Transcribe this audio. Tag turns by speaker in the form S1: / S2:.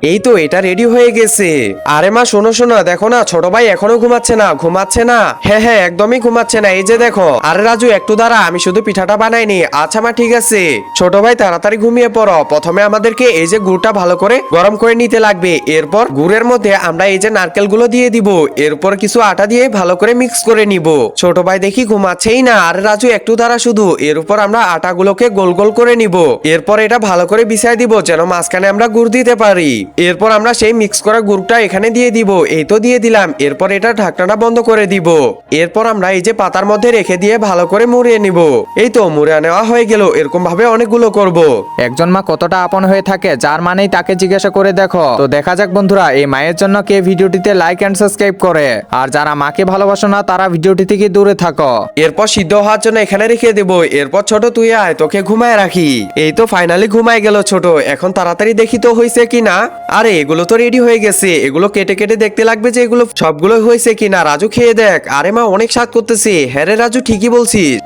S1: এই তো এটা রেডি হয়ে গেছে। আরে মা শোনো শোনো, দেখো না ছোট ভাই এখনো ঘুমাচ্ছে না, ঘুমাচ্ছে না। হ্যাঁ হ্যাঁ, একদমই ঘুমাচ্ছে না, এই যে দেখো। আরে রাজু একটু দাঁড়া, আমি শুধু পিঠাটা বানাইনি। আচ্ছা মা ঠিক আছে। ছোট ভাই তাড়াতাড়ি ঘুমিয়ে পড়ো। প্রথমে আমাদেরকে এই যে গুড়টা ভালো করে গরম করে নিতে লাগবে। এরপর গুড়ের মধ্যে আমরা এই যে নারকেল গুলো দিয়ে দিব। এরপর কিছু আটা দিয়ে ভালো করে মিক্স করে নিব। ছোট ভাই দেখি ঘুমাচ্ছেই না। আরে রাজু একটু দাঁড়া শুধু। এর উপর আমরা আটাগুলোকে গোল গোল করে নিব। এরপর এটা ভালো করে বিছাই দিব যেন মাঝখানে আমরা গুড় দিতে পারি। এরপর আমরা সেই মিক্স করা গুড়টা এখানে দিয়ে দিব। এই তো দিয়ে দিলাম। এরপর এটা ঢাকনাটা বন্ধ করে দিব। এরপর আমরা এই যে পাতার মধ্যে রেখে দিয়ে ভালো করে মুড়িয়ে নিব। এই তো মুড়িয়ে নেওয়া হয়ে গেল। এরকম ভাবে অনেকগুলো করব।
S2: একজন মা কতটা আপন হয়ে থাকে যার মানেই তাকে জিজ্ঞাসা করে দেখো। তো দেখা যাক বন্ধুরা, এই মায়ের জন্য কে ভিডিওটিতে লাইক এন্ড সাবস্ক্রাইব করে, আর যারা মাকে ভালোবাসো না তারা ভিডিওটি থেকে দূরে থাকো।
S1: এরপর সিদ্ধ হওয়ার জন্য এখানে রেখে দেব। এরপর ছোট তুই আয়, তোকে ঘুমায় রাখি। এই তো ফাইনালি ঘুমায় গেল ছোট। এখন তাড়াতাড়ি দেখি তো হয়েছে কিনা। আরে এগুলো তো রেডি হয়ে গেছে। এগুলো কেটে কেটে দেখতে লাগবে যে এগুলো সবগুলো হয়েছে কিনা। রাজু খেয়ে দেখ। আরে মা অনেক স্বাদ করতেছে। হ্যাঁ রে রাজু ঠিকই বলছিস।